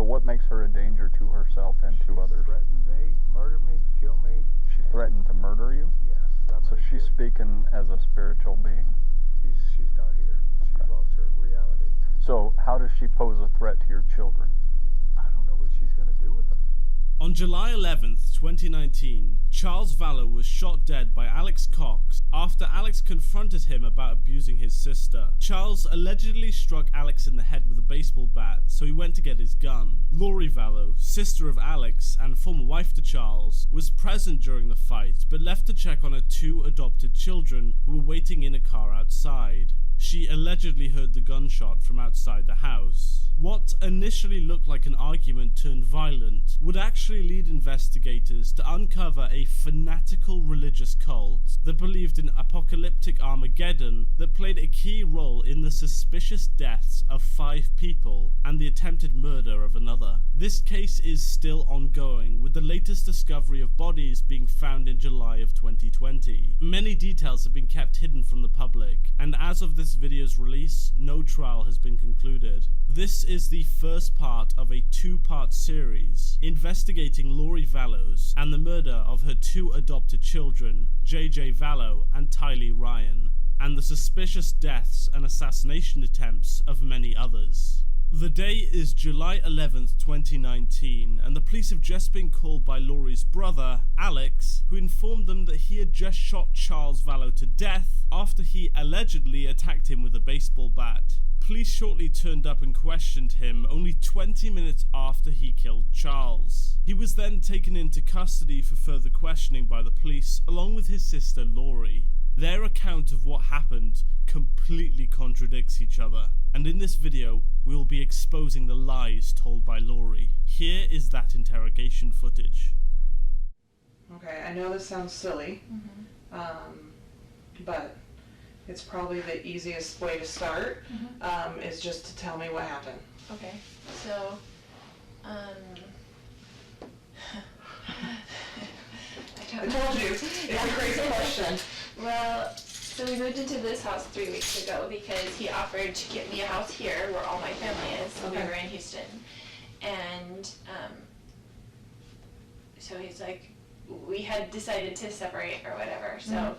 So what makes her a danger to herself and to others? She threatened me, murder me, kill me. She threatened to murder you? Yes. So she's speaking as a spiritual being. She's not here. She's lost her reality. So how does she pose a threat to your children? I don't know what she's going to do with them. On July 11th, 2019, Charles Vallow was shot dead by Alex Cox after Alex confronted him about abusing his sister. Charles allegedly struck Alex in the head with a baseball bat, so he went to get his gun. Lori Vallow, sister of Alex and former wife to Charles, was present during the fight, but left to check on her 2 adopted children who were waiting in a car outside. She allegedly heard the gunshot from outside the house. What initially looked like an argument turned violent would actually lead investigators to uncover a fanatical religious cult that believed in apocalyptic Armageddon that played a key role in the suspicious deaths of 5 people and the attempted murder of another. This case is still ongoing, with the latest discovery of bodies being found in July of 2020. Many details have been kept hidden from the public, and as of this video's release, no trial has been concluded. This is the first part of a 2-part series investigating Lori Vallow and the murder of her 2 adopted children, JJ Vallow and Tylee Ryan, and the suspicious deaths and assassination attempts of many others. The day is July 11th, 2019, and the police have just been called by Lori's brother, Alex, who informed them that he had just shot Charles Vallow to death after he allegedly attacked him with a baseball bat. Police shortly turned up and questioned him only 20 minutes after he killed Charles. He was then taken into custody for further questioning by the police, along with his sister Lori. Their account of what happened completely contradicts each other, and in this video we will be exposing the lies told by Lori. Here is that interrogation footage. Okay, I know this sounds silly, but it's probably the easiest way to start, is just to tell me what happened. Okay, so, I told you, it's a crazy question. Well, so we moved into this house 3 weeks ago because he offered to get me a house here where all my family is. So we were in Houston. And so he's like, we had decided to separate or whatever, so.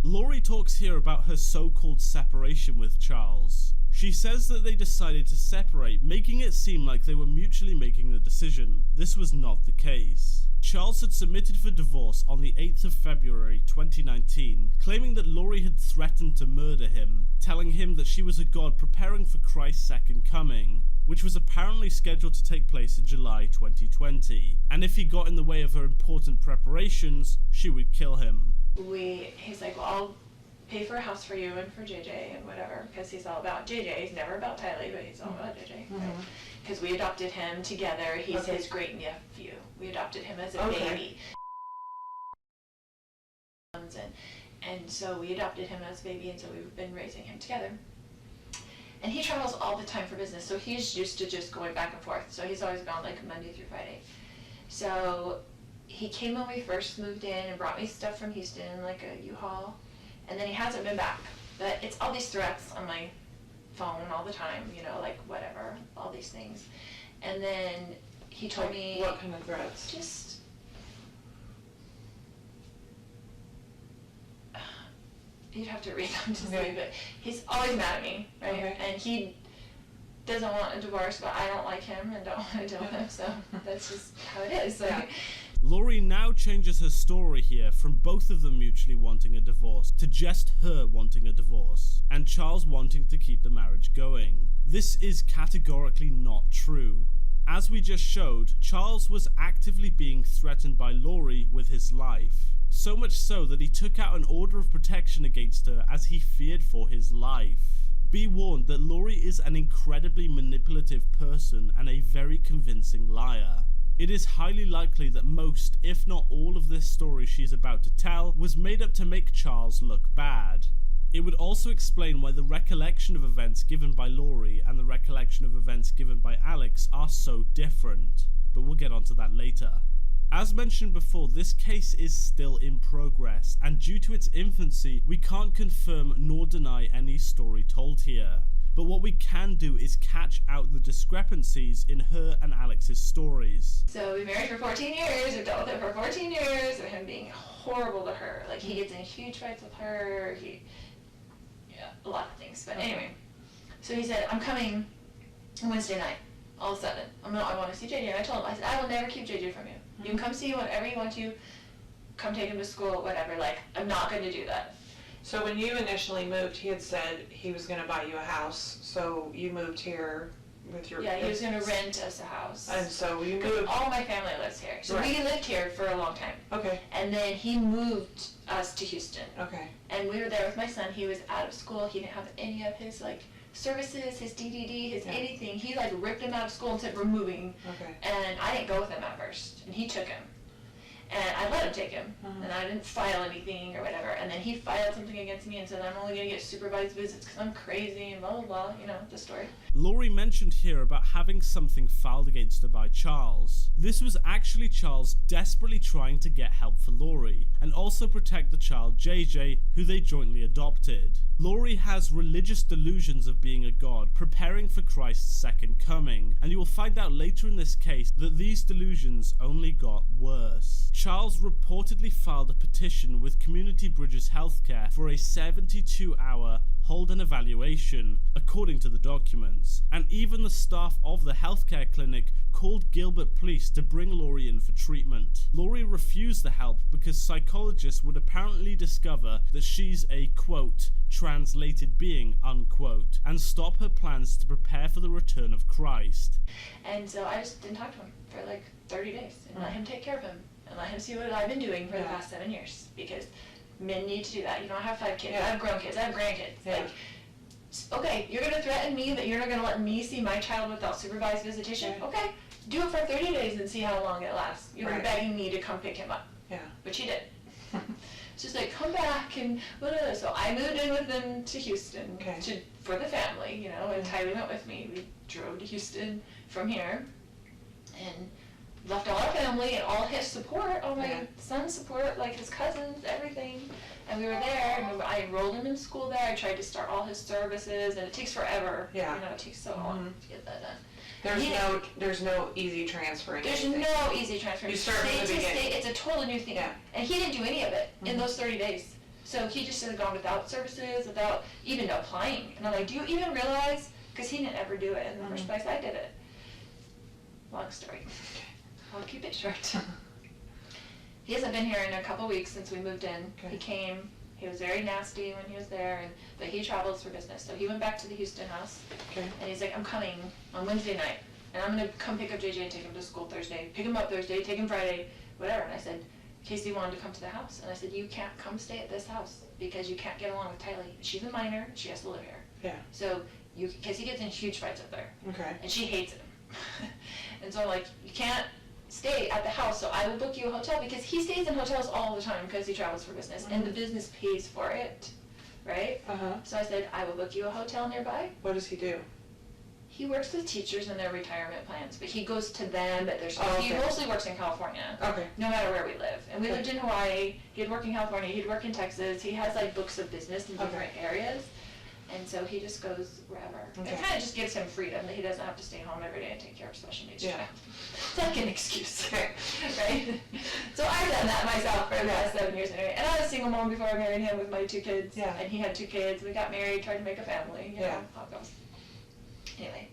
Lori talks here about her so-called separation with Charles. She says that they decided to separate, making it seem like they were mutually making the decision. This was not the case. Charles had submitted for divorce on the 8th of February 2019, claiming that Lori had threatened to murder him, telling him that she was a god preparing for Christ's second coming, which was apparently scheduled to take place in July 2020, and if he got in the way of her important preparations, she would kill him. He's like, well, I'll pay for a house for you and for JJ and whatever, because he's all about JJ. He's never about Tylee, but he's all about JJ. Because we adopted him together. He's his great nephew. We adopted him as a baby. And so we adopted him as a baby, and so we've been raising him together. And he travels all the time for business, so he's used to just going back and forth. So he's always gone like Monday through Friday. So he came when we first moved in and brought me stuff from Houston, like a U-Haul, and then he hasn't been back. But it's all these threats on my phone all the time, you know, like whatever, all these things. And then he told me... What kind of threats? Just... You'd have to read them to see, but he's always mad at me, right? And he doesn't want a divorce, but I don't like him and don't want to deal with him, so that's just how it is. Like, Lori now changes her story here from both of them mutually wanting a divorce to just her wanting a divorce, and Charles wanting to keep the marriage going. This is categorically not true. As we just showed, Charles was actively being threatened by Lori with his life. So much so that he took out an order of protection against her as he feared for his life. Be warned that Lori is an incredibly manipulative person and a very convincing liar. It is highly likely that most, if not all, of this story she's about to tell was made up to make Charles look bad. It would also explain why the recollection of events given by Lori and the recollection of events given by Alex are so different, but we'll get onto that later. As mentioned before, this case is still in progress, and due to its infancy, we can't confirm nor deny any story told here. but what we can do is catch out the discrepancies in her and Alex's stories. So we married for 14 years, we've dealt with it for 14 years, of him being horrible to her. Like, he gets in huge fights with her, a lot of things. But anyway, so he said, I'm coming Wednesday night, all of a sudden. I want to see JJ. And I told him, I said, I will never keep JJ from you. You can come see him whenever you want to, come take him to school, whatever. Like, I'm not going to do that. So when you initially moved, he had said he was going to buy you a house. So you moved here with your... Yeah, he was going to rent us a house. And so you moved... All my family lives here. So Right. we lived here for a long time. Okay. And then he moved us to Houston. Okay. And we were there with my son. He was out of school. He didn't have any of his, like, services, his DDD, his anything. He, like, ripped him out of school and said, we're moving. Okay. And I didn't go with him at first. And he took him. And I let him take him, and I didn't file anything or whatever. And then he filed something against me and said, I'm only going to get supervised visits because I'm crazy and blah, blah, blah, you know, the story. Laurie mentioned here about having something filed against her by Charles. This was actually Charles desperately trying to get help for Laurie, and also protect the child JJ, who they jointly adopted. Laurie has religious delusions of being a god, preparing for Christ's second coming, and you will find out later in this case that these delusions only got worse. Charles reportedly filed a petition with Community Bridges Healthcare for a 72-hour hold and evaluation, according to the documents, and even the staff of the healthcare clinic called Gilbert Police to bring Laurie in for treatment. Laurie refused the help because psychologists would apparently discover that she's a, quote, translated being, unquote, and stop her plans to prepare for the return of Christ. And so I just didn't talk to him for like 30 days and let him take care of him and let him see what I've been doing for the past 7 years, because men need to do that. You know, I have 5 kids, I have grown kids, I have grandkids. Like, okay, you're going to threaten me that you're not going to let me see my child without supervised visitation? Okay, do it for 30 days and see how long it lasts. You're begging me to come pick him up. Yeah. Which he did. It's just like, come back and whatever. So I moved in with them to Houston for the family, you know, and Tylee went with me. We drove to Houston from here and left all our family and all his support, all my son's support, like his cousins, everything. And we were there, and I enrolled him in school there. I tried to start all his services, and it takes forever. Yeah. You know, it takes so long to get that done. There's no easy transfer. There's no easy transfer. You start from the beginning. It's a totally new thing. Yeah. And he didn't do any of it in those 30 days. So he just had gone without services, without even applying. And I'm like, do you even realize? Because he didn't ever do it in the first place. I did it. Long story. I'll keep it short. He hasn't been here in a couple weeks since we moved in. He came. He was very nasty when he was there, but he travels for business. So he went back to the Houston house, and he's like, I'm coming on Wednesday night, and I'm going to come pick up JJ and take him to school Thursday. Pick him up Thursday, take him Friday, whatever. And I said, Casey wanted to come to the house. And I said, you can't come stay at this house because you can't get along with Tylee. She's a minor. She has to live here. Yeah. So, because he gets in huge fights up there. Okay. And she hates him. And so I'm like, you can't stay at the house, so I will book you a hotel, because he stays in hotels all the time because he travels for business, and the business pays for it, right? So I said, I will book you a hotel nearby. What does he do? He works with teachers and their retirement plans, but he goes to them at their school. He mostly works in California, no matter where we live. And we lived in Hawaii, he'd work in California, he'd work in Texas, he has like books of business in different areas. And so he just goes wherever. It kind of just gives him freedom that he doesn't have to stay home every day and take care of special needs child. It's like an excuse, right? So I've done that myself for the past 7 years anyway. And I was a single mom before I married him with my 2 kids. And he had 2 kids. We got married, tried to make a family. You know how it goes. Anyway.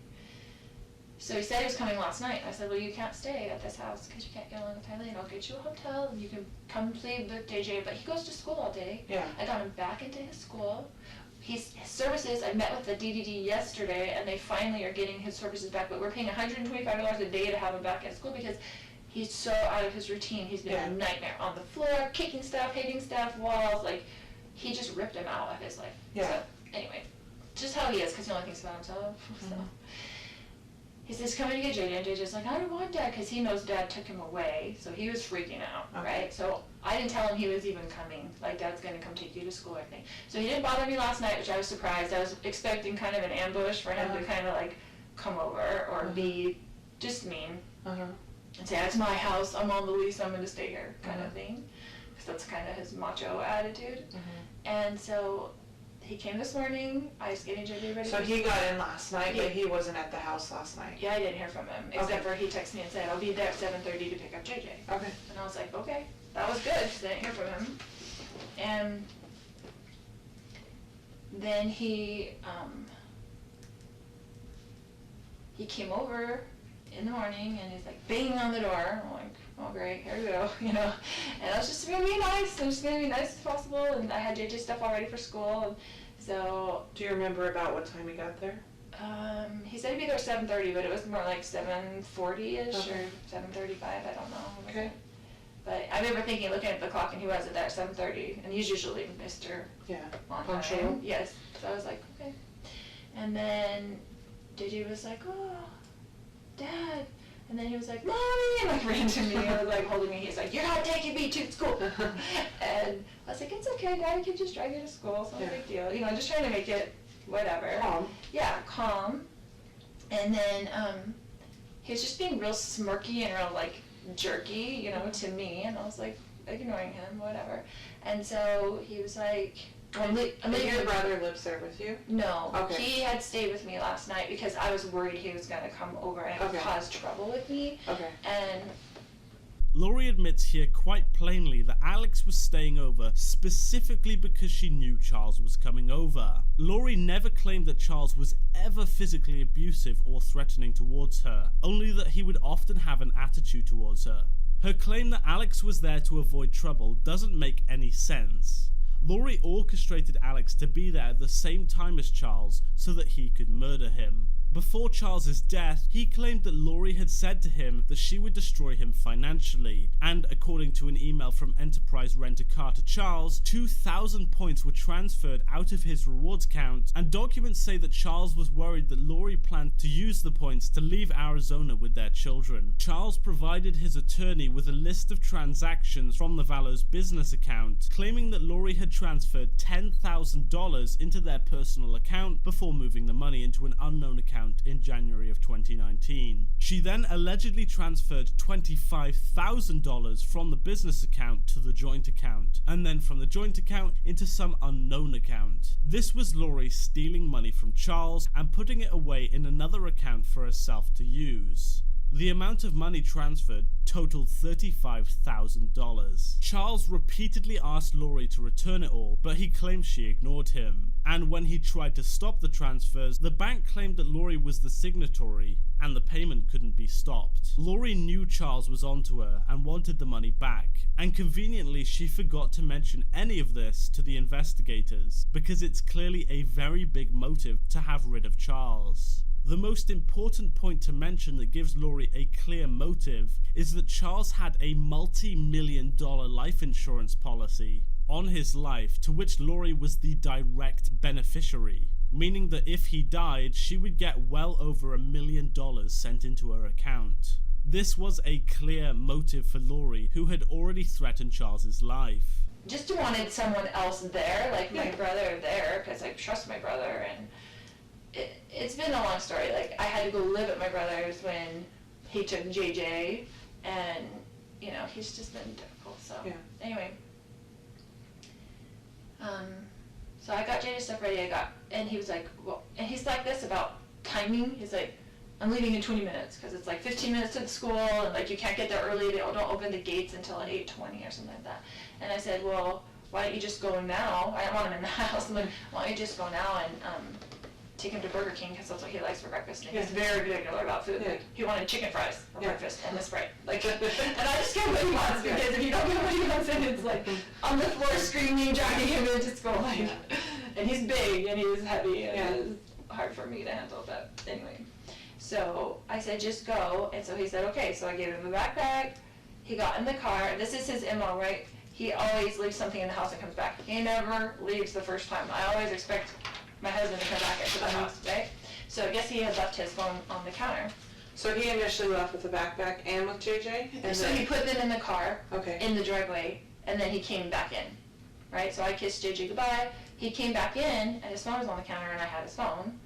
So he said he was coming last night. I said, well, you can't stay at this house because you can't get along with Tylee, and I'll get you a hotel and you can come play with JJ. But he goes to school all day. I got him back into his school. His services, I met with the DDD yesterday, and they finally are getting his services back, but we're paying $125 a day to have him back at school because he's so out of his routine. He's been a nightmare on the floor, kicking stuff, hitting stuff, walls, like, he just ripped him out of his life. So, anyway, just how he is, because he only thinks about himself. So. He says, coming to get JJ, and JJ's like, I don't want Dad, because he knows Dad took him away, so he was freaking out, right? So I didn't tell him he was even coming, like, Dad's going to come take you to school or anything. So he didn't bother me last night, which I was surprised. I was expecting kind of an ambush for him to kind of, like, come over or be just mean and say, it's my house, I'm on the lease, I'm going to stay here, kind of thing, because that's kind of his macho attitude. And so he came this morning. I was getting JJ ready. So for he school. got in last night, but he wasn't at the house last night. Yeah, I didn't hear from him, except for he texted me and said, I'll be there at 7:30 to pick up JJ. Okay. And I was like, okay, that was good, because I didn't hear from him. And then he came over in the morning, and he's like banging on the door. I'm like, oh great, here we go, you know. And I was just gonna be nice. I'm just gonna be nice as possible. And I had JJ stuff all ready for school. And so. Do you remember about what time he got there? He said he'd be there at 7:30, but it was more like 7:40ish Okay. or 7:35. I don't know. Okay. But I remember thinking, looking at the clock, and he wasn't there at 7:30, and he's usually Mr. Yeah. On Punctual. time. Yes. So I was like, okay. And then JJ was like, oh, Dad. And then he was like, Mommy, and like ran to me and was like holding me. He's like, you're not taking me to school. And I was like, it's okay, Daddy can just drive you to school. It's not a big deal. You know, just trying to make it whatever. Calm. Yeah, calm. And then he was just being real smirky and real like jerky, you know, to me. And I was like ignoring him, whatever. And so he was like, And your brother lives there with you? No. Okay. He had stayed with me last night because I was worried he was going to come over and Okay. cause trouble with me. Okay. And Laurie admits here quite plainly that Alex was staying over specifically because she knew Charles was coming over. Laurie never claimed that Charles was ever physically abusive or threatening towards her, only that he would often have an attitude towards her. Her claim that Alex was there to avoid trouble doesn't make any sense. Laurie orchestrated Alex to be there at the same time as Charles so that he could murder him. Before Charles's death, he claimed that Laurie had said to him that she would destroy him financially, and according to an email from Enterprise Rent-A-Car to Charles, 2,000 points were transferred out of his rewards count, and documents say that Charles was worried that Laurie planned to use the points to leave Arizona with their children. Charles provided his attorney with a list of transactions from the Vallow's business account, claiming that Laurie had transferred $10,000 into their personal account before moving the money into an unknown account in January of 2019. She then allegedly transferred $25,000 from the business account to the joint account, and then from the joint account into some unknown account. This was Laurie stealing money from Charles and putting it away in another account for herself to use. The amount of money transferred totaled $35,000. Charles repeatedly asked Laurie to return it all, but he claimed she ignored him. And when he tried to stop the transfers, the bank claimed that Laurie was the signatory, and the payment couldn't be stopped. Laurie knew Charles was onto her and wanted the money back, and conveniently she forgot to mention any of this to the investigators, because it's clearly a very big motive to have rid of Charles. The most important point to mention that gives Laurie a clear motive is that Charles had a multi-million-dollar life insurance policy on his life to which Laurie was the direct beneficiary, meaning that if he died, she would get well over $1 million sent into her account. This was a clear motive for Laurie, who had already threatened Charles's life. just wanted someone else there, like my brother there, because I trust my brother, and it's been a long story. Like, I had to go live at my brother's when he took JJ, and, you know, he's just been difficult, so, anyway. So I got JJ's stuff ready, and he was like, well, and he's like this about timing. He's like, I'm leaving in 20 minutes, because it's like 15 minutes to the school, and like you can't get there early, they don't open the gates until at 8:20 or something like that. And I said, well, why don't you just go now? I don't want him in the house. I'm like, why don't you just go now and take him to Burger King, because that's what he likes for breakfast. And he's very particular about food. Like, he wanted chicken fries for breakfast and a Sprite. Like, and I just get what he wants, because if you don't get what he wants, then it's like on the floor screaming, dragging him into school. Like, and he's big and he's heavy, and it's hard for me to handle. But anyway, so I said, just go. And so he said, okay. So I gave him a backpack. He got in the car. This is his MO, right? He always leaves something in the house and comes back. He never leaves the first time. I always expect my husband to come back into the house, right? So I guess he had left his phone on the counter. So he initially left with the backpack and with JJ? And so he put them in the car, Okay. in the driveway, and then he came back in, right? So I kissed JJ goodbye. He came back in, and his phone was on the counter, and I had his phone.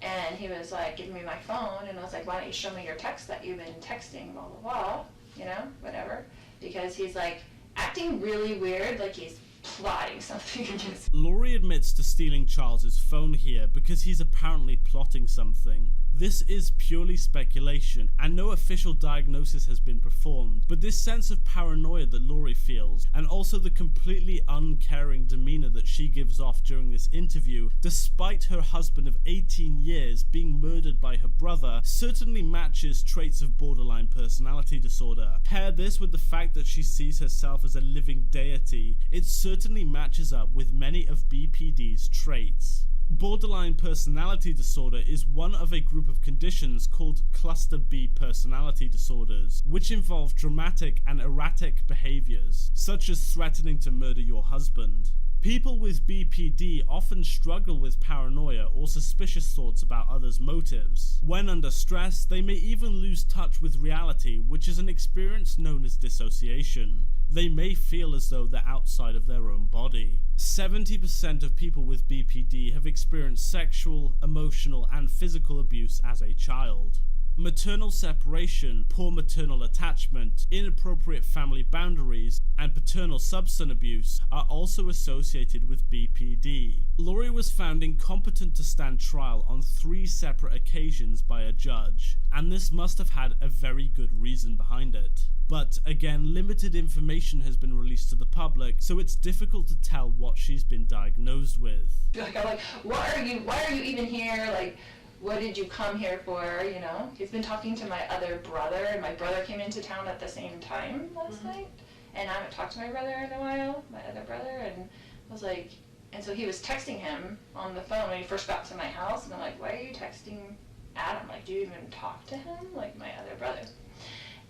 And he was like, give me my phone. And I was like, why don't you show me your text that you've been texting, blah, blah, blah, you know, whatever. Because he's like acting really weird, like he's plotting something against. Laurie admits to stealing Charles's phone here because he's apparently plotting something. This is purely speculation, and no official diagnosis has been performed, but this sense of paranoia that Laurie feels, and also the completely uncaring demeanor that she gives off during this interview, despite her husband of 18 years being murdered by her brother, certainly matches traits of borderline personality disorder. Pair this with the fact that she sees herself as a living deity, it certainly matches up with many of BPD's traits. Borderline personality disorder is one of a group of conditions called cluster B personality disorders, which involve dramatic and erratic behaviors, such as threatening to murder your husband. People with BPD often struggle with paranoia or suspicious thoughts about others' motives. When under stress, they may even lose touch with reality, which is an experience known as dissociation. They may feel as though they're outside of their own body. 70% of people with BPD have experienced sexual, emotional, and physical abuse as a child. Maternal separation, poor maternal attachment, inappropriate family boundaries, and paternal substance abuse are also associated with BPD. Laurie was found incompetent to stand trial on 3 separate occasions by a judge, and this must have had a very good reason behind it. But again, limited information has been released to the public, so it's difficult to tell what she's been diagnosed with. Like, I'm like, why are you even here? Like, what did you come here for, you know? He's been talking to my other brother, and my brother came into town at the same time last night, and I haven't talked to my brother in a while, my other brother, and I was like, and so he was texting him on the phone when he first got to my house, and I'm like, why are you texting Adam? Like, do you even talk to him? Like, my other brother.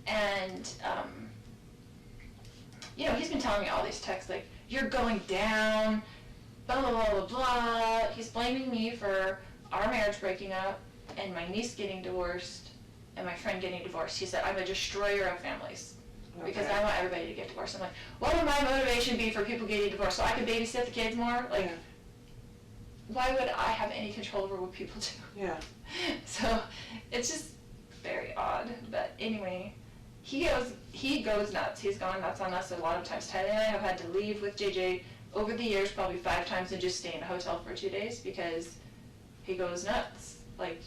And, you know, he's been telling me all these texts, like, you're going down, blah, blah, blah, blah, blah. He's blaming me for our marriage breaking up, and my niece getting divorced, and my friend getting divorced. He said, I'm a destroyer of families, because I want everybody to get divorced. I'm like, what would my motivation be for people getting divorced? So I could babysit the kids more? Like, why would I have any control over what people do? Yeah. So, it's just very odd. But anyway, he goes nuts. He's gone nuts on us a lot of times. Tyler and I have had to leave with JJ over the years probably 5 times and just stay in a hotel for 2 days because he goes nuts. Like,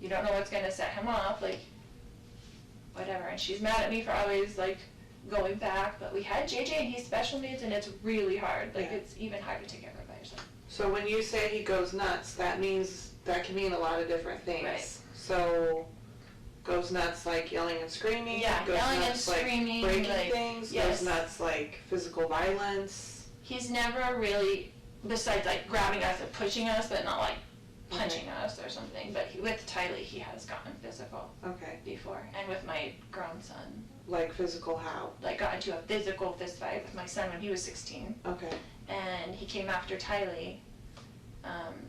you don't know what's going to set him off, like, whatever. And she's mad at me for always, like, going back. But we had JJ, and he's special needs, and it's really hard. Like, it's even hard to take care of it by yourself. So when you say he goes nuts, that can mean a lot of different things. Right. So, goes nuts like yelling and screaming? Yeah, goes yelling nuts and screaming. Like breaking like, things? Yes. Goes nuts like physical violence? He's never really, besides, like, grabbing us and pushing us, but not, like, punching us or something, but with Tylee he has gotten physical before, and with my grown son. Like physical how? Like got into a physical fist fight with my son when he was 16. Okay. And he came after Tylee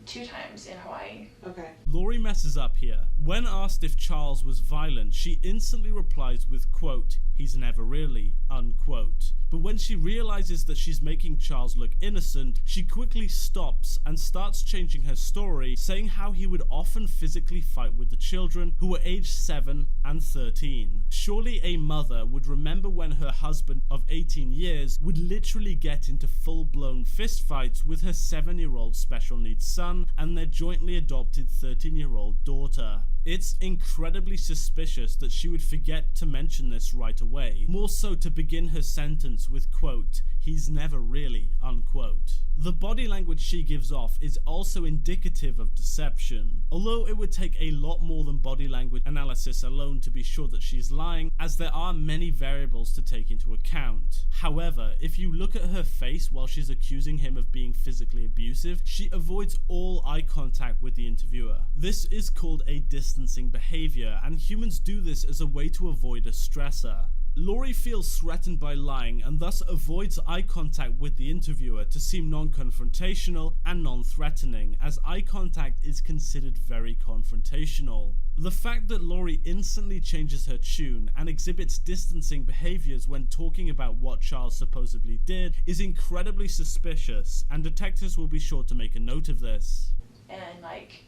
2 times in Hawaii. Okay. Laurie messes up here. When asked if Charles was violent, she instantly replies with, quote, he's never really, unquote. But when she realizes that she's making Charles look innocent, she quickly stops and starts changing her story, saying how he would often physically fight with the children who were aged 7 and 13. Surely a mother would remember when her husband of 18 years would literally get into full-blown fistfights with her 7-year-old special needs son and their jointly adopted 13-year-old daughter. It's incredibly suspicious that she would forget to mention this right away, more so to begin her sentence with, quote, he's never really, unquote. The body language she gives off is also indicative of deception, although it would take a lot more than body language analysis alone to be sure that she's lying, as there are many variables to take into account. However, if you look at her face while she's accusing him of being physically abusive, she avoids all eye contact with the interviewer. This is called a distancing behavior, and humans do this as a way to avoid a stressor. Laurie feels threatened by lying and thus avoids eye contact with the interviewer to seem non-confrontational and non-threatening, as eye contact is considered very confrontational. The fact that Laurie instantly changes her tune and exhibits distancing behaviors when talking about what Charles supposedly did is incredibly suspicious, and detectives will be sure to make a note of this. And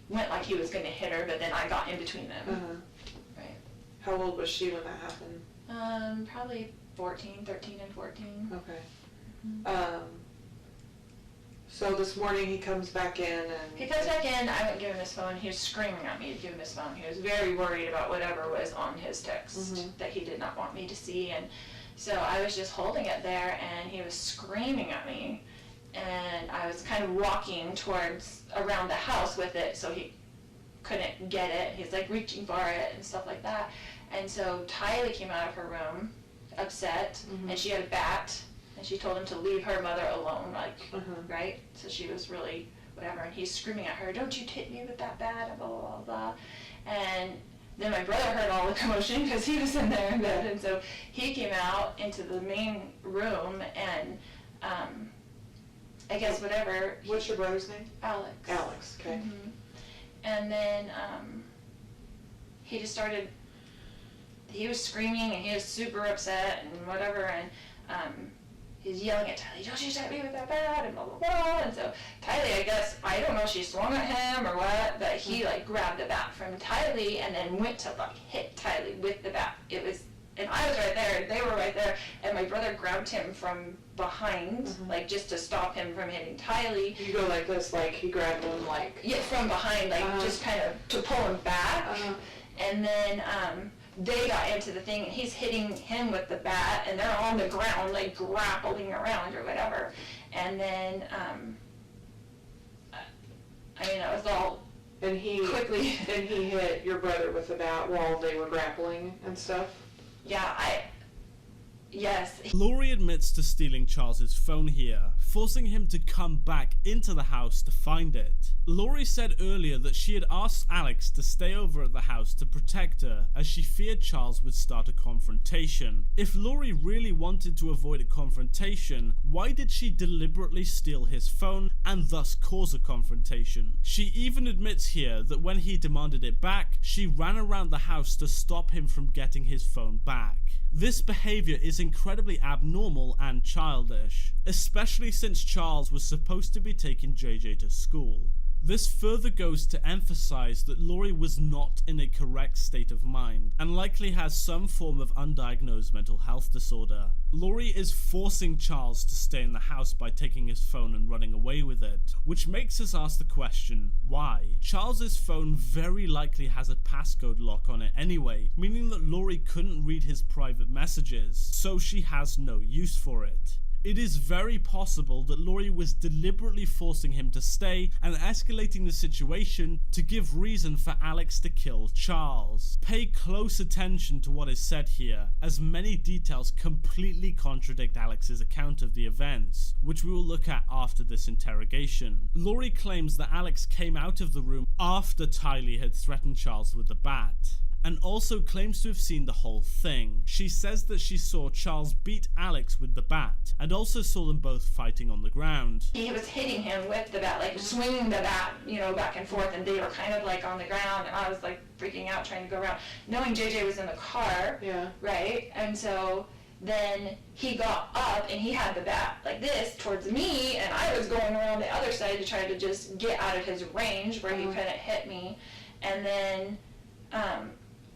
went like he was going to hit her, but then I got in between them. Right. How old was she when that happened? Probably 13 and 14. Okay. So this morning he comes back in He and... comes back in, I wouldn't give him his phone, he was screaming at me to give him his phone. He was very worried about whatever was on his text that he did not want me to see, and so I was just holding it there, and he was screaming at me, and I was kind of walking towards around the house with it, so he couldn't get it. He's like reaching for it and stuff like that, and so Tylee came out of her room upset, and she had a bat, and she told him to leave her mother alone, like, right? So she was really, whatever, and he's screaming at her, don't you hit me with that bat, blah, blah, blah, blah. And then my brother heard all the commotion, because he was in there in bed, and so he came out into the main room, and, I guess whatever. What's your brother's name? Alex. Alex, okay. And then, he just started, he was screaming, and he was super upset, and whatever, and, he's yelling at Tylee, don't you hit me with that bat, and blah, blah, blah. And so Tylee, I guess, I don't know if she swung at him or what, but he, like, grabbed the bat from Tylee and then went to, like, hit Tylee with the bat. It was, and I was right there, they were right there, and my brother grabbed him from behind, like, just to stop him from hitting Tylee. You go like this, like he grabbed him, like... Yeah, from behind, like, just kind of to pull him back. And then, they got into the thing, and he's hitting him with the bat, and they're on the ground, like, grappling around or whatever. And then, I mean, it was all And he quickly. And he hit your brother with the bat while they were grappling and stuff? Yeah, yes. Laurie admits to stealing Charles's phone here, forcing him to come back into the house to find it. Laurie said earlier that she had asked Alex to stay over at the house to protect her, as she feared Charles would start a confrontation. If Laurie really wanted to avoid a confrontation, why did she deliberately steal his phone and thus cause a confrontation? She even admits here that when he demanded it back, she ran around the house to stop him from getting his phone back. This behavior is incredibly abnormal and childish, especially since Charles was supposed to be taking JJ to school. This further goes to emphasize that Laurie was not in a correct state of mind and likely has some form of undiagnosed mental health disorder. Laurie is forcing Charles to stay in the house by taking his phone and running away with it, which makes us ask the question, why? Charles's phone very likely has a passcode lock on it anyway, meaning that Laurie couldn't read his private messages, so she has no use for it. It is very possible that Laurie was deliberately forcing him to stay and escalating the situation to give reason for Alex to kill Charles. Pay close attention to what is said here, as many details completely contradict Alex's account of the events, which we will look at after this interrogation. Laurie claims that Alex came out of the room after Tylee had threatened Charles with the bat, and also claims to have seen the whole thing. She says that she saw Charles beat Alex with the bat, and also saw them both fighting on the ground. He was hitting him with the bat, like swinging the bat, you know, back and forth, and they were kind of like on the ground, and I was like freaking out trying to go around, knowing JJ was in the car, right? And so then he got up and he had the bat like this towards me, and I was going around the other side to try to just get out of his range where he couldn't hit me. And then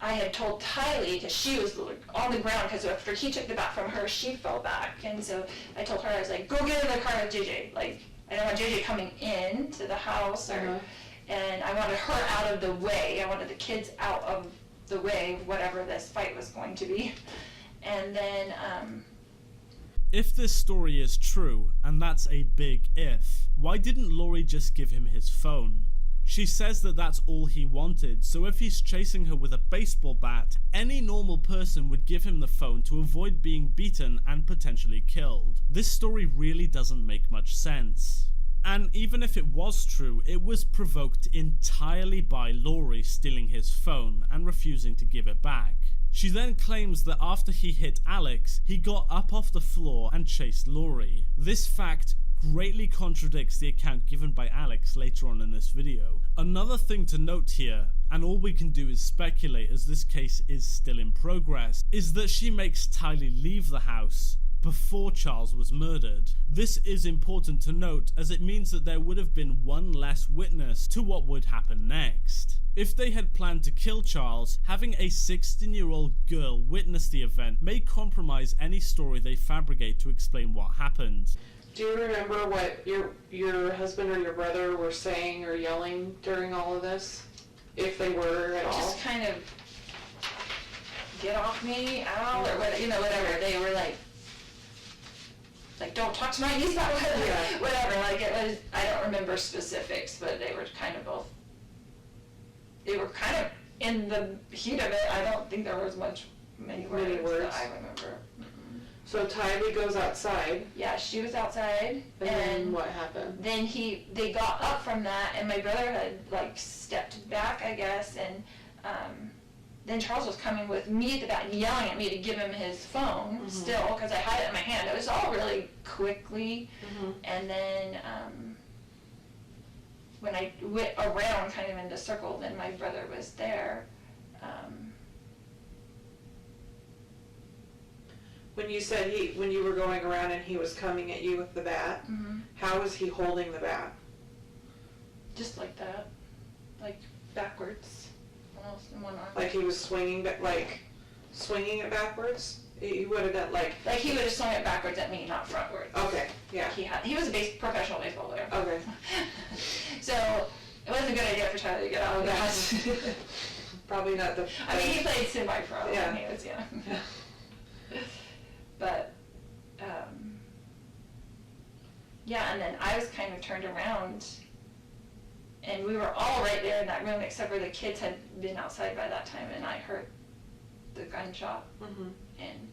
I had told Tylee, because she was on the ground, because after he took the bat from her, she fell back. And so I told her, I was like, go get in the car with JJ. Like, I don't want JJ coming in to the house, or, and I wanted her out of the way. I wanted the kids out of the way of whatever this fight was going to be. And then, if this story is true, and that's a big if, why didn't Laurie just give him his phone? She says that that's all he wanted, so if he's chasing her with a baseball bat, any normal person would give him the phone to avoid being beaten and potentially killed. This story really doesn't make much sense. And even if it was true, it was provoked entirely by Laurie stealing his phone and refusing to give it back. She then claims that after he hit Alex, he got up off the floor and chased Laurie. This fact greatly contradicts the account given by Alex later on in this video. Another thing to note here, and all we can do is speculate as this case is still in progress, is that she makes Tylee leave the house before Charles was murdered. This is important to note, as it means that there would have been one less witness to what would happen next. If they had planned to kill Charles, having a 16-year-old girl witness the event may compromise any story they fabricate to explain what happened. Do you remember what your husband or your brother were saying or yelling during all of this? If they were at all? Just kind of, get off me, ow, or whatever. They were like, don't talk to my niece about Yeah. whatever. Like, it was, I don't remember specifics, but they were kind of both, they were kind of in the heat of it. I don't think there was many words that I remember. So Tylee goes outside. Yeah, she was outside. And then what happened? Then they got up from that, and my brother had stepped back, I guess, and then Charles was coming with me at the back, yelling at me to give him his phone still, because I had it in my hand. It was all really quickly, and then when I went around kind of in the circle, then my brother was there. When you said when you were going around and he was coming at you with the bat, how was he holding the bat? Just like that, backwards, almost in one arm. Like he was swinging it backwards? He would have done he would have swung it backwards at me, not frontwards. Okay, yeah. He was a professional baseball player. Okay. So it wasn't a good idea for Tyler to get out of that. Probably not the... I mean, he played semi-pro Yeah. when he was young. Yeah. But, yeah, and then I was kind of turned around, and we were all right there in that room, except for the kids had been outside by that time, and I heard the gunshot, and...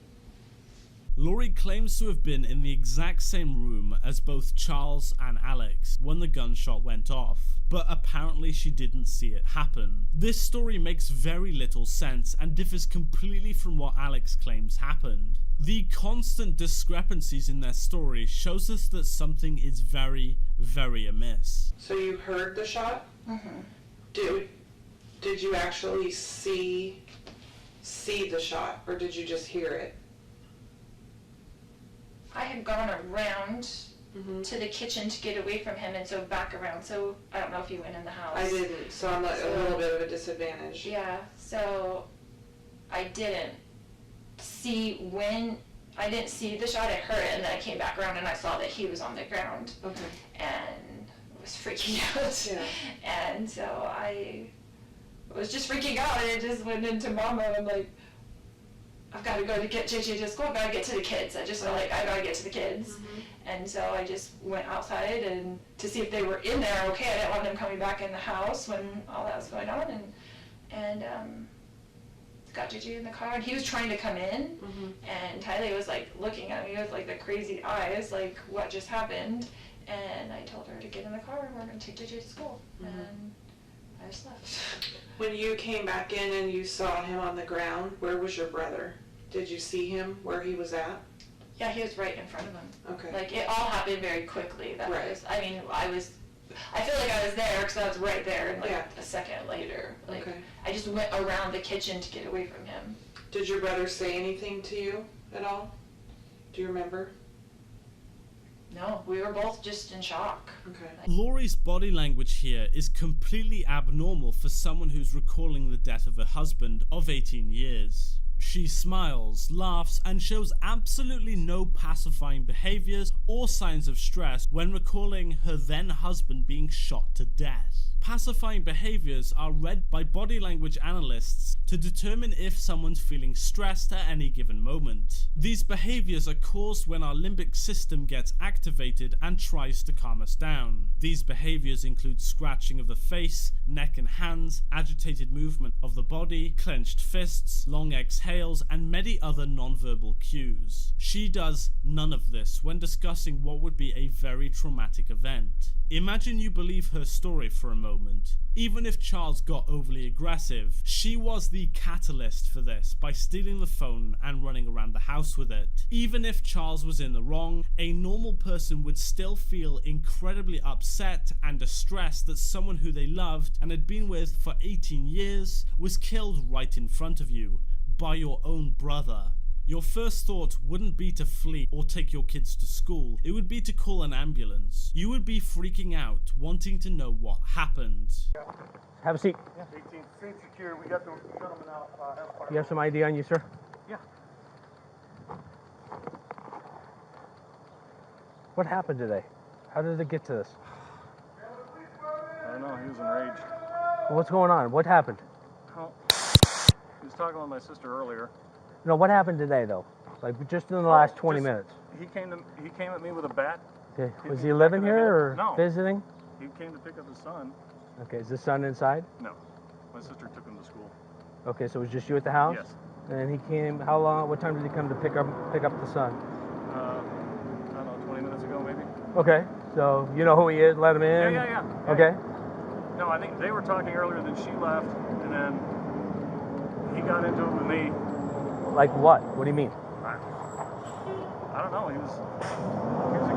Laurie claims to have been in the exact same room as both Charles and Alex when the gunshot went off, but apparently she didn't see it happen. This story makes very little sense and differs completely from what Alex claims happened. The constant discrepancies in their story shows us that something is very, very amiss. So you heard the shot? Did you actually see the shot, or did you just hear it? I had gone around to the kitchen to get away from him, and so back around, so I don't know if you went in the house. I didn't, so I'm a little bit of a disadvantage. Yeah, so I didn't see the shot. I heard it, and then I came back around and I saw that he was on the ground. Okay. And was freaking out. Yeah. And so I was just freaking out, and it just went into Mama. I'm like, I've got to go to get JJ to school. I've got to get to the kids. I just felt like I got to get to the kids. And so I just went outside and to see if they were in there okay. I didn't want them coming back in the house when all that was going on. And got JJ in the car, and he was trying to come in. And Tylee was looking at me with the crazy eyes, what just happened. And I told her to get in the car and we're going to take JJ to school. And I just left. When you came back in and you saw him on the ground, where was your brother? Did you see him where he was at? Yeah, he was right in front of him. Okay. It all happened very quickly. I feel like I was there because I was right there, and a second later. Okay. I just went around the kitchen to get away from him. Did your brother say anything to you at all? Do you remember? No, we were both just in shock. Okay. Laurie's body language here is completely abnormal for someone who's recalling the death of her husband of 18 years. She smiles, laughs, and shows absolutely no pacifying behaviors or signs of stress when recalling her then husband being shot to death. Pacifying behaviors are read by body language analysts to determine if someone's feeling stressed at any given moment. These behaviors are caused when our limbic system gets activated and tries to calm us down. These behaviors include scratching of the face, neck and hands, agitated movement of the body, clenched fists, long exhales, and many other non-verbal cues. She does none of this when discussing what would be a very traumatic event. Imagine you believe her story for a moment. Even if Charles got overly aggressive, she was the catalyst for this by stealing the phone and running around the house with it. Even if Charles was in the wrong, a normal person would still feel incredibly upset and distressed that someone who they loved and had been with for 18 years was killed right in front of you by your own brother. Your first thought wouldn't be to flee or take your kids to school. It would be to call an ambulance. You would be freaking out, wanting to know what happened. Have a seat. 18th Street secure. We got the gentleman out. You have some ID on you, sir? Yeah. What happened today? How did it get to this? I don't know, he was enraged. What's going on? What happened? Oh, he was talking with my sister earlier. No, what happened today though? Like just in the last 20 minutes. He came at me with a bat. Okay. Hit Was me he back living in the here head. or No. visiting? He came to pick up his son. Okay. Is the son inside? No. My sister took him to school. Okay. So it was just you at the house? Yes. And he came. How long? What time did he come to pick up the son? I don't know, 20 minutes ago maybe. Okay. So you know who he is? Let him in. Yeah. Okay. No, I think they were talking earlier, then she left, and then he got into it with me. Like what? What do you mean? I don't know. He was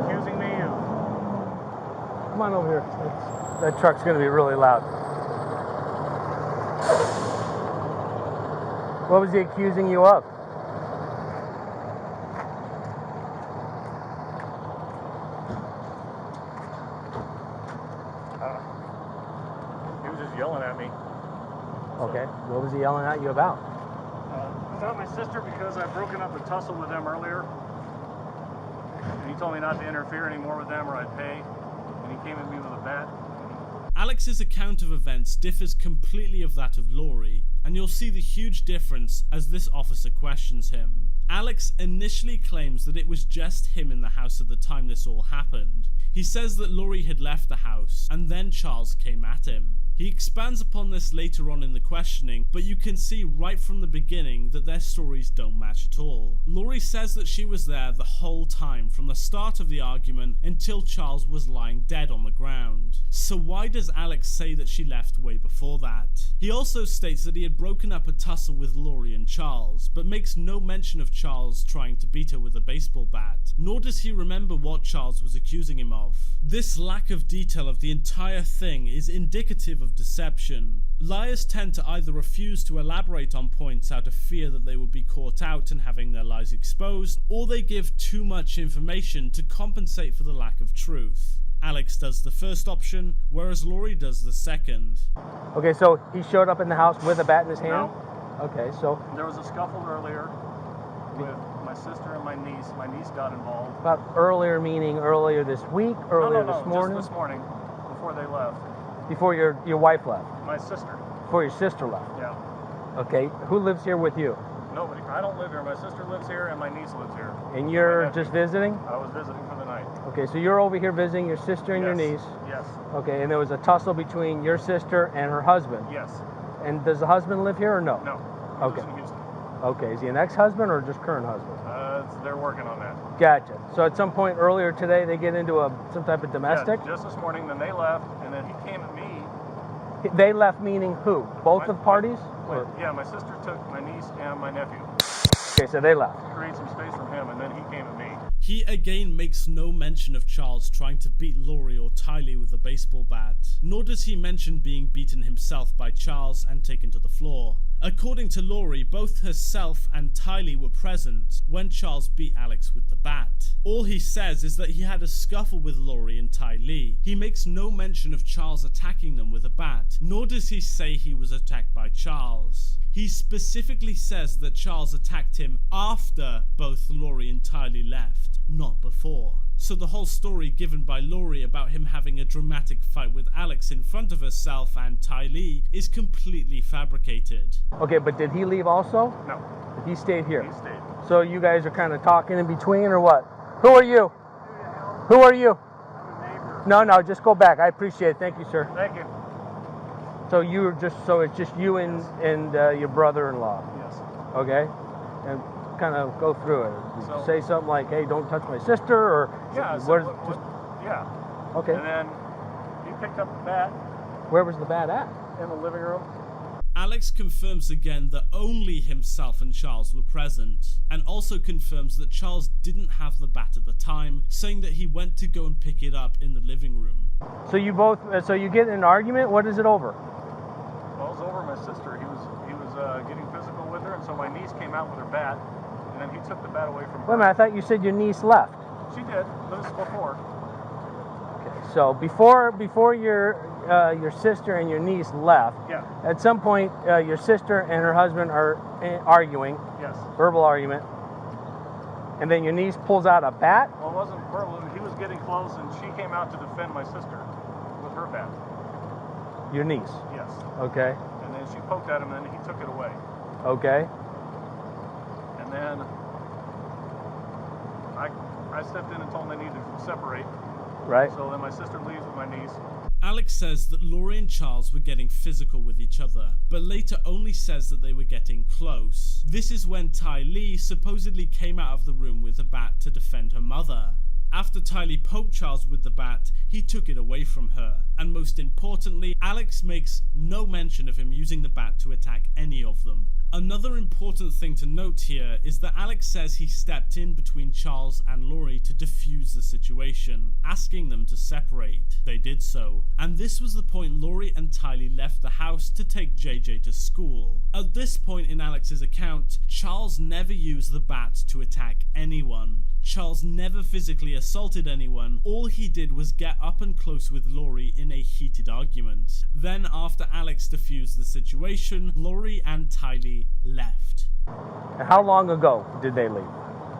accusing me of. Come on over here. That truck's going to be really loud. What was he accusing you of? He was just yelling at me. Okay. What was he yelling at you about? About my sister because I'd broken up the tussle with them earlier. And he told me not to interfere anymore with them or I'd pay. And he came at me with a bat. Alex's account of events differs completely of that of Laurie, and you'll see the huge difference as this officer questions him. Alex initially claims that it was just him in the house at the time this all happened. He says that Laurie had left the house, and then Charles came at him. He expands upon this later on in the questioning, but you can see right from the beginning that their stories don't match at all. Laurie says that she was there the whole time, from the start of the argument until Charles was lying dead on the ground. So why does Alex say that she left way before that? He also states that he had broken up a tussle with Laurie and Charles, but makes no mention of Charles trying to beat her with a baseball bat, nor does he remember what Charles was accusing him of. This lack of detail of the entire thing is indicative of deception. Liars tend to either refuse to elaborate on points out of fear that they will be caught out and having their lies exposed, or they give too much information to compensate for the lack of truth. Alex does the first option, whereas Laurie does the second. Okay, so he showed up in the house with a bat in his hand? No. Okay, so There was a scuffle earlier with my sister and my niece. My niece got involved. about earlier meaning earlier this week, earlier no, this morning? just this morning, before they left. Before your wife left? My sister. Before your sister left? Yeah. Okay, who lives here with you? Nobody. I don't live here. My sister lives here and my niece lives here. And you're My nephew. just visiting? I was visiting for the night. Okay, so you're over here visiting your sister and your Yes. niece. Yes. Okay, and there was a tussle between your sister and her husband. Yes. And does the husband live here or no? No. He Okay. lives in Houston. Okay, is he an ex-husband or just current husband? They're working on that. Gotcha. So at some point earlier today, they get into some type of domestic? Yeah, just this morning, then they left, and then he came at me. They left meaning who? Both of parties? Or- Yeah, my sister took my niece and my nephew. Okay, so they left. To create some space from him, and then he came at me. He again makes no mention of Charles trying to beat Laurie or Tylee with a baseball bat, nor does he mention being beaten himself by Charles and taken to the floor. According to Laurie, both herself and Tylee were present when Charles beat Alex with the bat. All he says is that he had a scuffle with Laurie and Tylee. He makes no mention of Charles attacking them with a bat, nor does he say he was attacked by Charles. He specifically says that Charles attacked him after both Laurie and Tylee left, not before. So the whole story given by Laurie about him having a dramatic fight with Alex in front of herself and Tylee is completely fabricated. Okay, but did he leave also? No, He stayed here. he stayed. So you guys are kind of talking in between or what? Who are you? Who are you? I'm a neighbor. No, just go back. I appreciate it. Thank you, sir. Thank you. So it's just you and your brother-in-law, Yes. okay? And kind of go through it. Did you So- say something like, "Hey, don't touch my sister," or Yeah. So where's, yeah. okay? And then he picked up the bat Where was the bat at? in the living room. Alex confirms again that only himself and Charles were present, and also confirms that Charles didn't have the bat at the time, saying that he went to go and pick it up in the living room. So you both, so you get in an argument. What is it over? Well, it was over my sister. He was getting physical with her, and so my niece came out with her bat, and then he took the bat away from her. Wait a minute. I thought you said your niece left. She did, but this is before. Okay. So before your sister and your niece left, Yeah. at some point your sister and her husband are arguing, Yes. verbal argument. And then your niece pulls out a bat? Well, it wasn't verbal. He was getting close, and she came out to defend my sister with her bat. Your niece? Yes. Okay. And then she poked at him, and then he took it away. Okay. And then I stepped in and told them they needed to separate. Right. So then my sister leaves with my niece. Alex says that Laurie and Charles were getting physical with each other, but later only says that they were getting close. This is when Ty Lee supposedly came out of the room with a bat to defend her mother. After Ty Lee poked Charles with the bat, he took it away from her. And most importantly, Alex makes no mention of him using the bat to attack any of them. Another important thing to note here is that Alex says he stepped in between Charles and Laurie to defuse the situation, asking them to separate. They did so, and this was the point Laurie and Ty Lee left the house to take JJ to school. At this point in Alex's account, Charles never used the bat to attack anyone. Charles never physically assaulted anyone. All he did was get up and close with Laurie in a heated argument. Then, after Alex defused the situation, Laurie and Ty Lee left. And how long ago did they leave?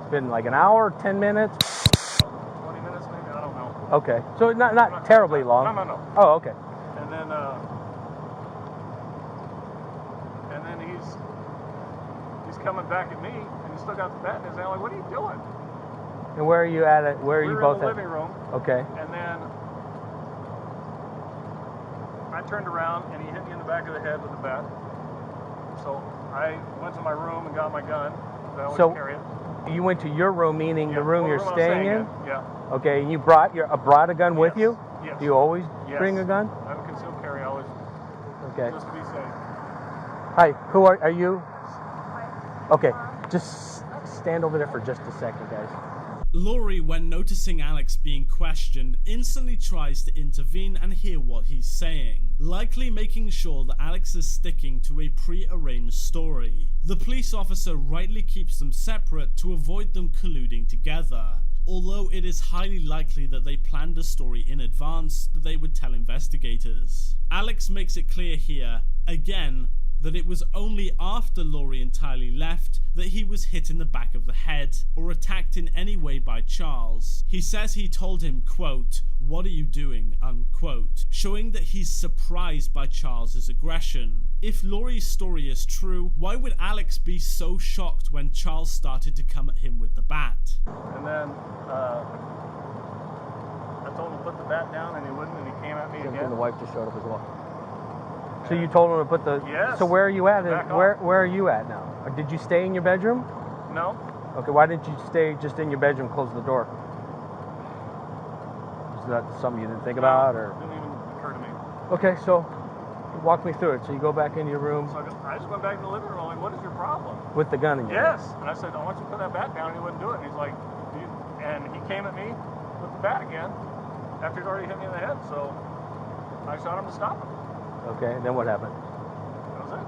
It's been like an hour, 10 minutes? 20 minutes maybe, I don't know. Okay, so not terribly long. No. Oh, okay. And then he's coming back at me, and he's still got the bat in his hand. I'm like, what are you doing? And where are you at? Where are you both in the at? living room. Okay. And then I turned around, and he hit me in the back of the head with the bat. So I went to my room and got my gun. I always carry it. You went to your room, meaning the room you're I'm staying in? Yeah. Okay, and you brought a gun with you? Yes. Do you always Yes. bring a gun? I have a concealed carry always, Okay. just to be safe. Hi, who are you? Okay, just stand over there for just a second, guys. Laurie, when noticing Alex being questioned, instantly tries to intervene and hear what he's saying, likely making sure that Alex is sticking to a pre-arranged story. The police officer rightly keeps them separate to avoid them colluding together, although it is highly likely that they planned a story in advance that they would tell investigators. Alex makes it clear here, again, that it was only after Laurie and Ty Lee left that he was hit in the back of the head or attacked in any way by Charles. He says he told him, quote, "What are you doing?" unquote, showing that he's surprised by Charles's aggression. If Laurie's story is true, why would Alex be so shocked when Charles started to come at him with the bat? And then I told him to put the bat down, and he wouldn't, and he came at me again. The wife just showed up as well. So you told him to put the... Yes. So where are you at? Back Where are you at now? Or did you stay in your bedroom? No. Okay, why didn't you stay just in your bedroom, close the door? Is that something you didn't think about, or? Didn't even occur to me. Okay, so walk me through it. So you go back into your room So I just went back to the living room. I'm like, what is your problem? with the gun in your hand. Yes. And I said, I want you to put that bat down, and he wouldn't do it. And he's like, and he came at me with the bat again after he'd already hit me in the head. So I shot him to stop him. Okay, and then what happened? That was it.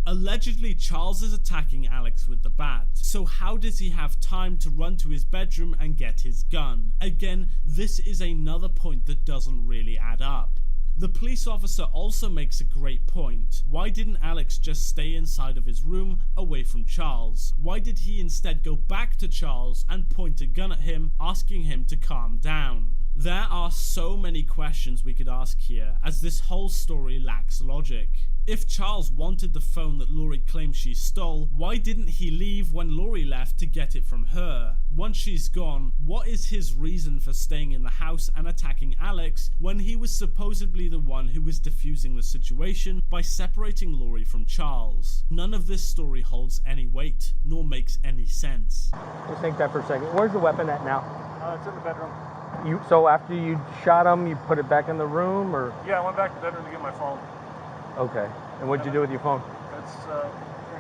Allegedly, Charles is attacking Alex with the bat, so how does he have time to run to his bedroom and get his gun? Again, this is another point that doesn't really add up. The police officer also makes a great point. Why didn't Alex just stay inside of his room, away from Charles? Why did he instead go back to Charles and point a gun at him, asking him to calm down? There are so many questions we could ask here, as this whole story lacks logic. If Charles wanted the phone that Laurie claims she stole, why didn't he leave when Laurie left to get it from her? Once she's gone, what is his reason for staying in the house and attacking Alex when he was supposedly the one who was defusing the situation by separating Laurie from Charles? None of this story holds any weight, nor makes any sense. Just think that for a second. Where's the weapon at now? It's in the bedroom. So after you shot him, you put it back in the room, or? Yeah, I went back to the bedroom to get my phone. Okay. And what'd you do with your phone? It's right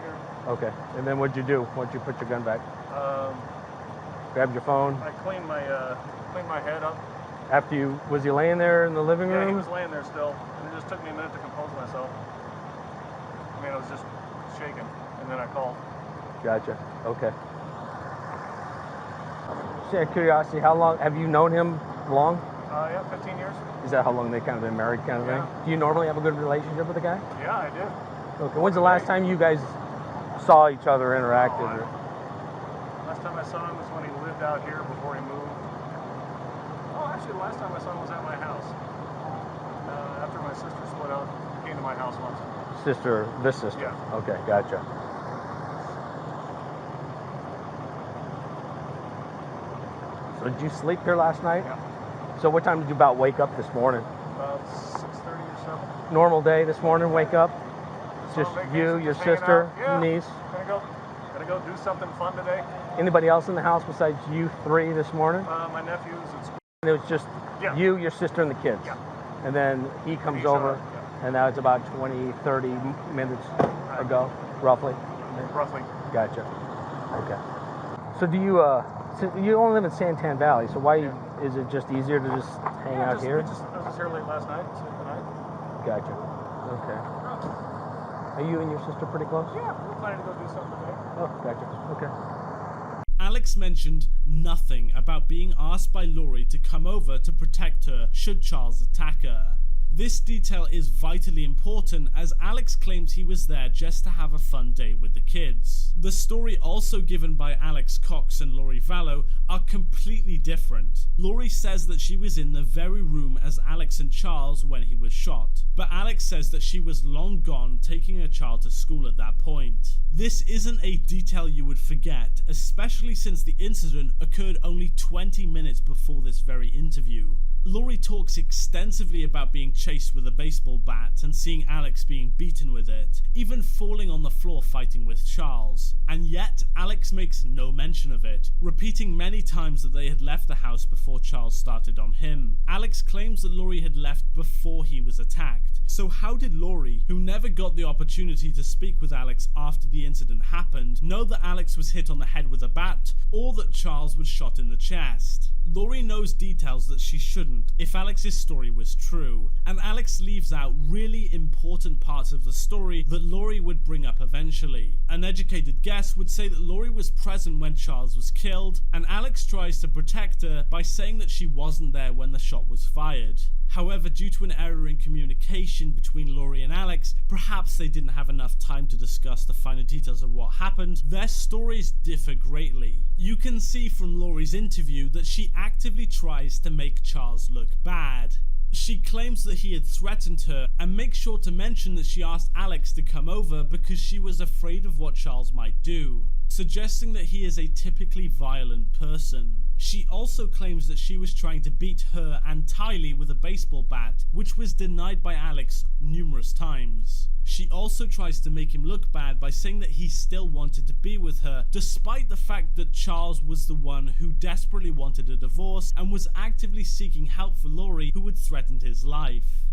here. Okay. And then what'd you do once you put your gun back? Grabbed your phone. I cleaned my head up. After you, was he laying there in the living room? Yeah, he was laying there still, and it just took me a minute to compose myself. I mean, I was just shaking, and then I called. Gotcha. Okay. Just out of curiosity, how long have you known him? Long? Yeah, 15 years. Is that how long they kind of been married, kind of thing? Do you normally have a good relationship with the guy? Yeah, I did. Okay. When's the last time you guys saw each other interacted. Last time I saw him was when he lived out here before he moved. Oh, actually, the last time I saw him was at my house. After my sister split up, he came to my house once. This sister? Yeah. Okay, gotcha. So did you sleep here last night? Yeah. So what time did you about wake up this morning? About 6:30 or so. Normal day this morning, wake up? Just on vacation, you, your just hanging sister, out. Yeah. niece? Gonna go do something fun today. Anybody else in the house besides you three this morning? My nephew's at school. And it was just Yeah. you, your sister, and the kids? Yeah. And then he comes He's over, yeah. and that was about 20, 30 minutes ago, roughly? Roughly. Gotcha. Okay. So do you, so you only live in Santan Valley, so why is it just easier to just hang out here? I was just here late last night, sleep the night. Gotcha. Okay. Are you and your sister pretty close? Yeah, we're planning to go do something today. Oh, gotcha. Okay. Alex mentioned nothing about being asked by Lori to come over to protect her should Charles attack her. This detail is vitally important as Alex claims he was there just to have a fun day with the kids. The story also given by Alex Cox and Charles Vallow are completely different. Lori says that she was in the very room as Alex and Charles when he was shot, but Alex says that she was long gone taking her child to school at that point. This isn't a detail you would forget, especially since the incident occurred only 20 minutes before this very interview. Lori talks extensively about being chased with a baseball bat and seeing Alex being beaten with it, even falling on the floor fighting with Charles. And yet, Alex makes no mention of it, repeating many times that they had left the house before Charles started on him. Alex claims that Lori had left before he was attacked. So how did Lori, who never got the opportunity to speak with Alex after the incident happened, know that Alex was hit on the head with a bat, or that Charles was shot in the chest? Lori knows details that she shouldn't if Alex's story was true, and Alex leaves out really important parts of the story that Lori would bring up eventually. An educated guess would say that Lori was present when Charles was killed, and Alex tries to protect her by saying that she wasn't there when the shot was fired. However, due to an error in communication between Lori and Alex, perhaps they didn't have enough time to discuss the finer details of what happened, their stories differ greatly. You can see from Lori's interview that she actively tries to make Charles look bad. She claims that he had threatened her and makes sure to mention that she asked Alex to come over because she was afraid of what Charles might do, suggesting that he is a typically violent person. She also claims that she was trying to beat her and Tylee with a baseball bat, which was denied by Alex numerous times. She also tries to make him look bad by saying that he still wanted to be with her, despite the fact that Charles was the one who desperately wanted a divorce and was actively seeking help for Lori, who had threatened his life.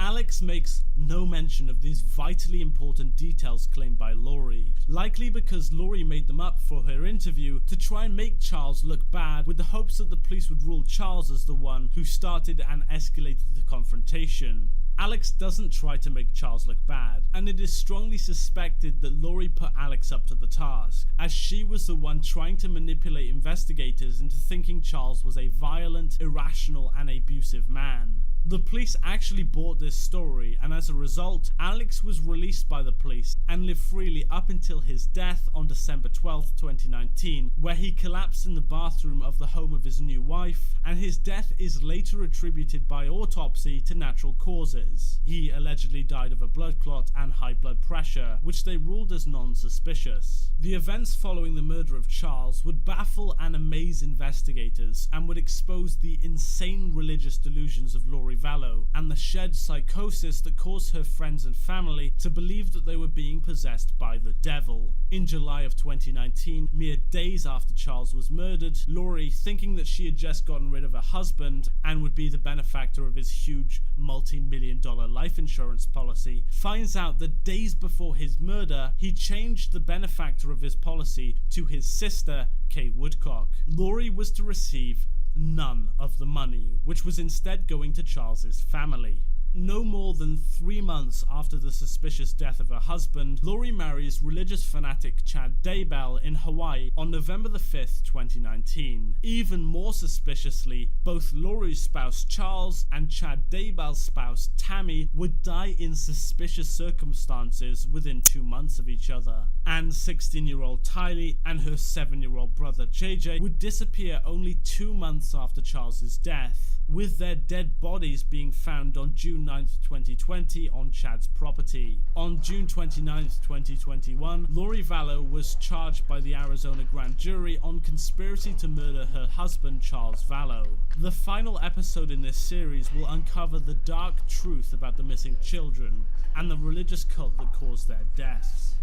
Alex makes no mention of these vitally important details claimed by Lori, likely because Lori made them up for her interview to try and make Charles look bad with the hopes that the police would rule Charles as the one who started and escalated the confrontation. Alex doesn't try to make Charles look bad, and it is strongly suspected that Lori put Alex up to the task, as she was the one trying to manipulate investigators into thinking Charles was a violent, irrational, and abusive man. The police actually bought this story, and as a result, Alex was released by the police and lived freely up until his death on December 12, 2019, where he collapsed in the bathroom of the home of his new wife, and his death is later attributed by autopsy to natural causes. He allegedly died of a blood clot and high blood pressure, which they ruled as non-suspicious. The events following the murder of Charles would baffle and amaze investigators and would expose the insane religious delusions of Lori Vallow and the shared psychosis that caused her friends and family to believe that they were being possessed by the devil. In July of 2019, mere days after Charles was murdered, Lori, thinking that she had just gotten rid of her husband and would be the benefactor of his huge multi-million-dollar life insurance policy, finds out that days before his murder, he changed the benefactor of his policy to his sister, Kay Woodcock. Lori was to receive none of the money, which was instead going to Charles's family. No more than 3 months after the suspicious death of her husband, Lori marries religious fanatic Chad Daybell in Hawaii on November the 5th, 2019. Even more suspiciously, both Lori's spouse Charles and Chad Daybell's spouse Tammy would die in suspicious circumstances within 2 months of each other. And 16-year-old Tylee and her 7-year-old brother JJ would disappear only 2 months after Charles's death, with their dead bodies being found on June 9th, 2020 on Chad's property. On June 29th, 2021, Lori Vallow was charged by the Arizona grand jury on conspiracy to murder her husband Charles Vallow. The final episode in this series will uncover the dark truth about the missing children and the religious cult that caused their deaths.